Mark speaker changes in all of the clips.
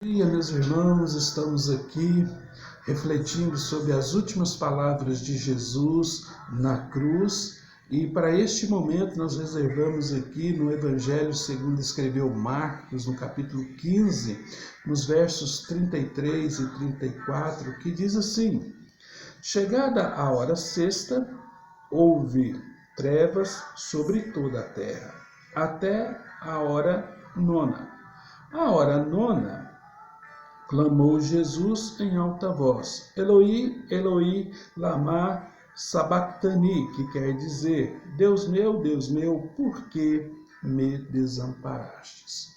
Speaker 1: Dia, meus irmãos, estamos aqui refletindo sobre as últimas palavras de Jesus na cruz e para este momento nós reservamos aqui no Evangelho segundo escreveu Marcos, no capítulo 15, nos versos 33 e 34, que diz assim: Chegada a hora sexta, houve trevas sobre toda a terra, até a hora nona. A hora nona, clamou Jesus em alta voz: Eloi, Eloi, lama sabachthani, que quer dizer: Deus meu, por que me desamparastes?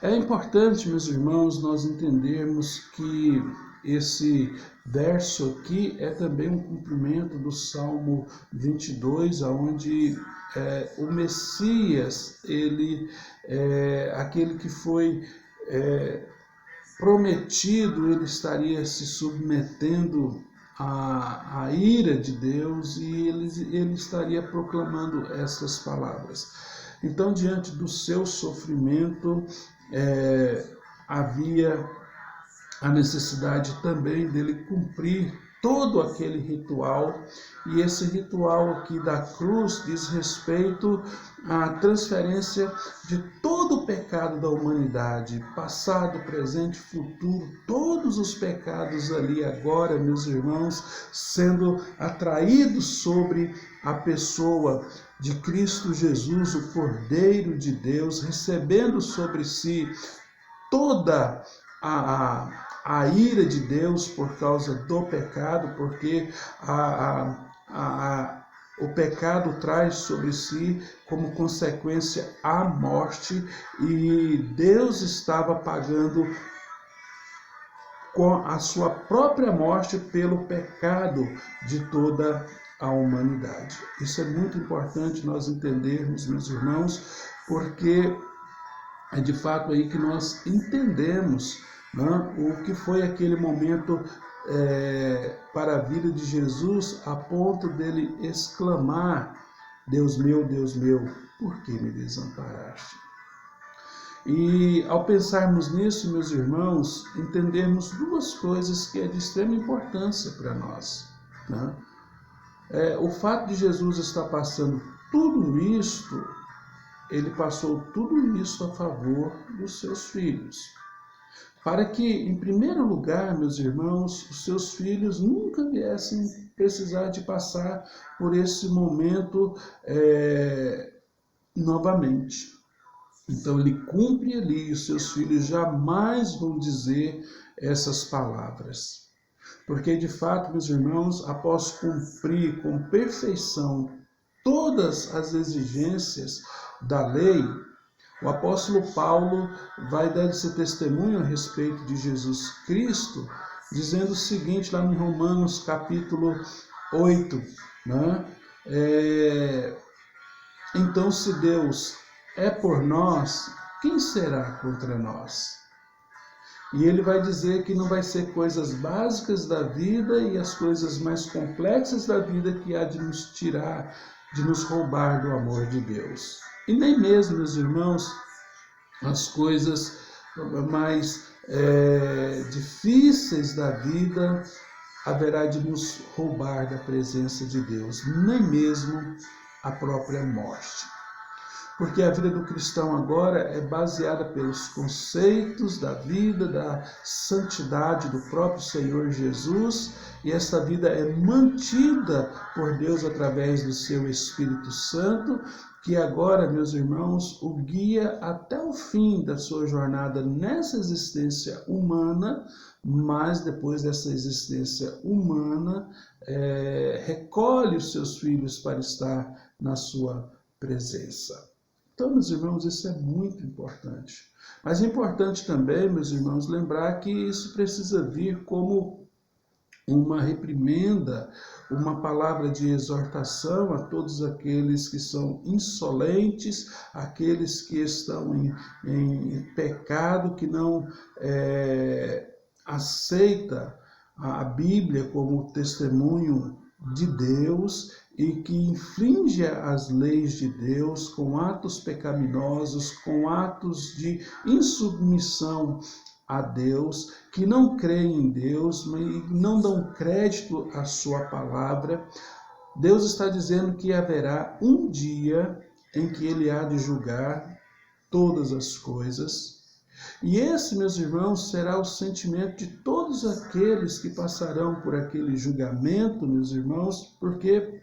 Speaker 1: É importante, meus irmãos, nós entendermos que esse verso aqui é também um cumprimento do Salmo 22, onde o Messias, ele é aquele que foi prometido, ele estaria se submetendo à ira de Deus e ele estaria proclamando essas palavras. Então, diante do seu sofrimento, havia a necessidade também dele cumprir todo aquele ritual, e esse ritual aqui da cruz diz respeito à transferência de todo o pecado da humanidade, passado, presente, futuro, todos os pecados ali agora, meus irmãos, sendo atraídos sobre a pessoa de Cristo Jesus, o Cordeiro de Deus, recebendo sobre si toda a ira de Deus por causa do pecado, porque o pecado traz sobre si como consequência a morte, e Deus estava pagando com a sua própria morte pelo pecado de toda a humanidade. Isso é muito importante nós entendermos, meus irmãos, porque é de fato aí que nós entendemos, né, o que foi aquele momento para a vida de Jesus, a ponto dele exclamar: Deus meu, por que me desamparaste? E ao pensarmos nisso, meus irmãos, entendemos duas coisas que é de extrema importância para nós, né? O fato de Jesus estar passando tudo isto, ele passou tudo isso a favor dos seus filhos, para que, em primeiro lugar, meus irmãos, os seus filhos nunca viessem precisar de passar por esse momento novamente. Então ele cumpre ali, e os seus filhos jamais vão dizer essas palavras. Porque, de fato, meus irmãos, após cumprir com perfeição todas as exigências da lei, o apóstolo Paulo vai dar esse testemunho a respeito de Jesus Cristo, dizendo o seguinte, lá em Romanos capítulo 8, né? Então, se Deus é por nós, quem será contra nós? E ele vai dizer que não vai ser coisas básicas da vida e as coisas mais complexas da vida que há de nos tirar, de nos roubar do amor de Deus. E nem mesmo, meus irmãos, as coisas mais difíceis da vida haverá de nos roubar da presença de Deus, nem mesmo a própria morte. Porque a vida do cristão agora é baseada pelos conceitos da vida, da santidade do próprio Senhor Jesus, e essa vida é mantida por Deus através do seu Espírito Santo, que agora, meus irmãos, o guia até o fim da sua jornada nessa existência humana, mas depois dessa existência humana, recolhe os seus filhos para estar na sua presença. Então, meus irmãos, isso é muito importante. Mas é importante também, meus irmãos, lembrar que isso precisa vir como uma reprimenda, uma palavra de exortação a todos aqueles que são insolentes, aqueles que estão em pecado, que não aceita a Bíblia como testemunho de Deus e que infringe as leis de Deus com atos pecaminosos, com atos de insubmissão a Deus, que não creem em Deus, e não dão crédito à sua palavra, Deus está dizendo que haverá um dia em que ele há de julgar todas as coisas. E esse, meus irmãos, será o sentimento de todos aqueles que passarão por aquele julgamento, meus irmãos, porque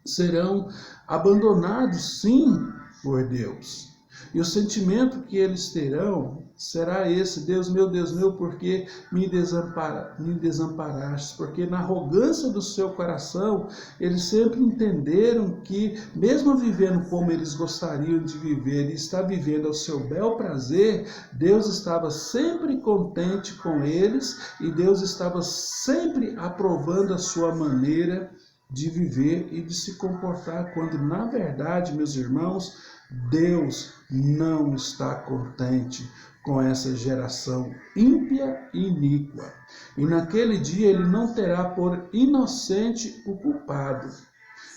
Speaker 1: serão abandonados, sim, por Deus. E o sentimento que eles terão será esse: Deus meu, por que me desamparaste? Porque na arrogância do seu coração, eles sempre entenderam que, mesmo vivendo como eles gostariam de viver e estar vivendo ao seu bel prazer, Deus estava sempre contente com eles e Deus estava sempre aprovando a sua maneira de viver e de se comportar, quando na verdade, meus irmãos, Deus não está contente com essa geração ímpia e iníqua. E naquele dia ele não terá por inocente o culpado.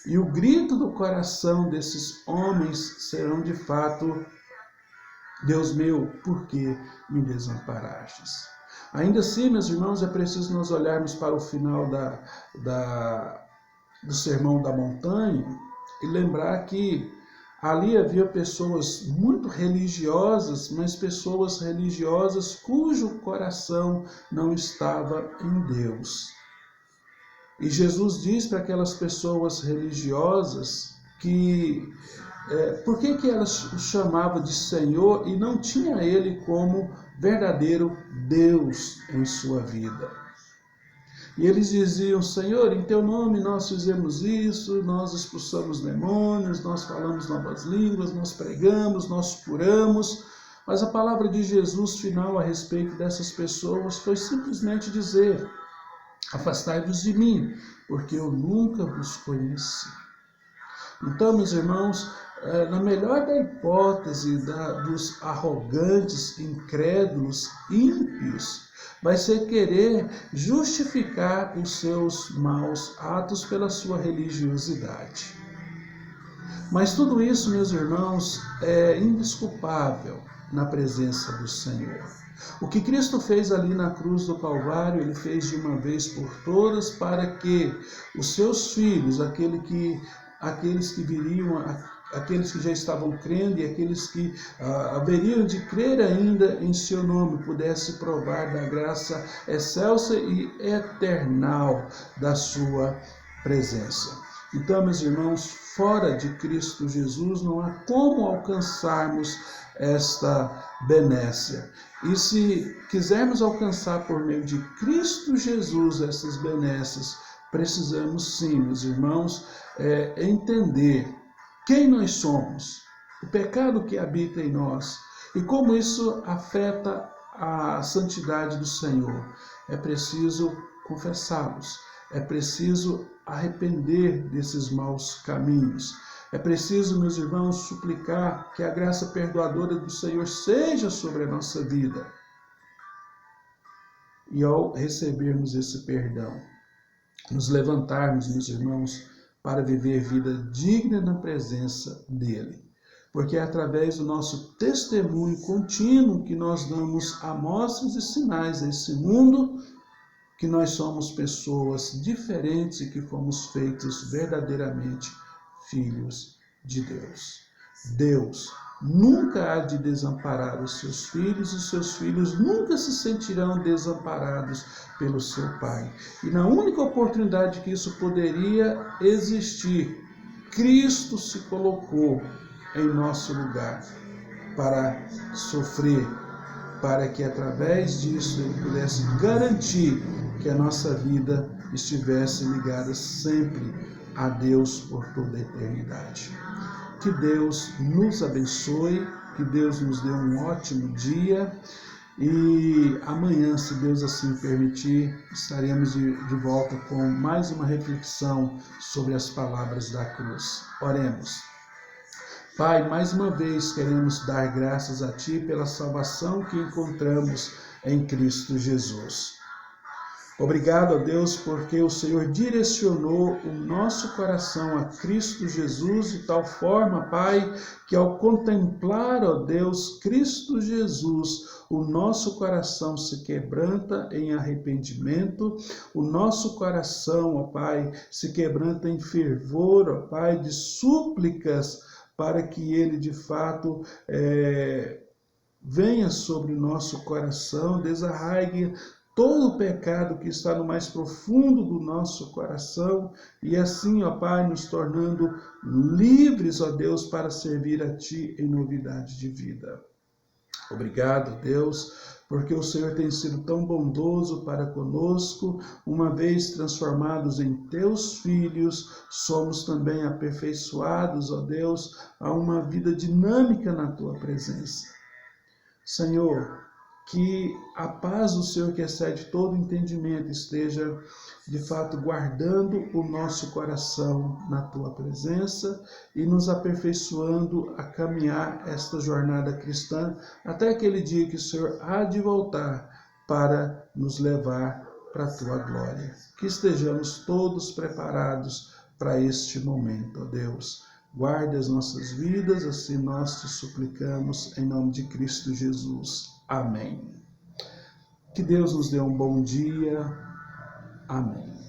Speaker 1: E o grito do coração desses homens serão de fato: Deus meu, por que me desamparastes? Ainda assim, meus irmãos, é preciso nós olharmos para o final do Sermão da Montanha e lembrar que ali havia pessoas muito religiosas, mas pessoas religiosas cujo coração não estava em Deus. E Jesus diz para aquelas pessoas religiosas que por que elas o chamavam de Senhor e não tinha Ele como verdadeiro Deus em sua vida. E eles diziam: Senhor, em teu nome nós fizemos isso, nós expulsamos demônios, nós falamos novas línguas, nós pregamos, nós curamos. Mas a palavra de Jesus final a respeito dessas pessoas foi simplesmente dizer: afastai-vos de mim, porque eu nunca vos conheci. Então, meus irmãos, na melhor da hipótese dos arrogantes, incrédulos, ímpios, vai ser querer justificar os seus maus atos pela sua religiosidade. Mas tudo isso, meus irmãos, é indesculpável na presença do Senhor. O que Cristo fez ali na cruz do Calvário, Ele fez de uma vez por todas para que os seus filhos, aqueles que viriam, aqueles que já estavam crendo e aqueles que haveriam de crer ainda em seu nome, pudesse provar da graça excelsa e eternal da sua presença. Então, meus irmãos, fora de Cristo Jesus não há como alcançarmos esta benécia. E se quisermos alcançar por meio de Cristo Jesus essas benécias, precisamos sim, meus irmãos, entender quem nós somos, o pecado que habita em nós e como isso afeta a santidade do Senhor. É preciso confessá-los, é preciso arrepender desses maus caminhos. É preciso, meus irmãos, suplicar que a graça perdoadora do Senhor seja sobre a nossa vida. E ao recebermos esse perdão, nos levantarmos, meus irmãos, para viver vida digna na presença dEle. Porque é através do nosso testemunho contínuo que nós damos amostras e sinais a esse mundo que nós somos pessoas diferentes e que fomos feitos verdadeiramente filhos de Deus. Deus nunca há de desamparar os seus filhos e os seus filhos nunca se sentirão desamparados pelo seu Pai. E na única oportunidade que isso poderia existir, Cristo se colocou em nosso lugar para sofrer, para que através disso Ele pudesse garantir que a nossa vida estivesse ligada sempre a Deus por toda a eternidade. Que Deus nos abençoe, que Deus nos dê um ótimo dia e amanhã, se Deus assim permitir, estaremos de volta com mais uma reflexão sobre as palavras da cruz. Oremos. Pai, mais uma vez queremos dar graças a Ti pela salvação que encontramos em Cristo Jesus. Obrigado a Deus porque o Senhor direcionou o nosso coração a Cristo Jesus de tal forma, Pai, que ao contemplar, ó Deus, Cristo Jesus, o nosso coração se quebranta em arrependimento, o nosso coração, ó Pai, se quebranta em fervor, ó Pai, de súplicas, para que Ele de fato venha sobre o nosso coração, desarraigue todo o pecado que está no mais profundo do nosso coração, e assim, ó Pai, nos tornando livres, ó Deus, para servir a Ti em novidade de vida. Obrigado, Deus, porque o Senhor tem sido tão bondoso para conosco. Uma vez transformados em Teus filhos, somos também aperfeiçoados, ó Deus, a uma vida dinâmica na Tua presença. Senhor, que a paz do Senhor, que excede todo entendimento, esteja de fato guardando o nosso coração na Tua presença e nos aperfeiçoando a caminhar esta jornada cristã até aquele dia que o Senhor há de voltar para nos levar para a Tua glória. Que estejamos todos preparados para este momento, ó Deus. Guarde as nossas vidas, assim nós te suplicamos, em nome de Cristo Jesus. Amém. Que Deus nos dê um bom dia. Amém.